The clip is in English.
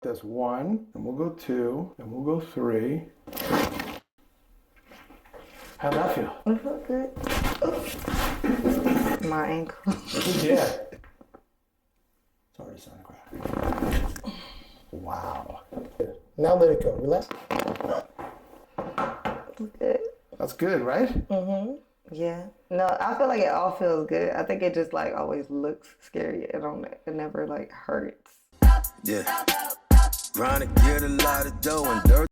That's 1, and we'll go 2, and we'll go 3. How'd that feel? It felt good. My ankle. Yeah. Sorry, sonograph. Wow. Now let it go. Relax. Good. That's good, right? Mm-hmm. Yeah. No, I feel like it all feels good. I think it just like always looks scary. It never like hurts. Yeah. Trying to get a lot of dough and dirt.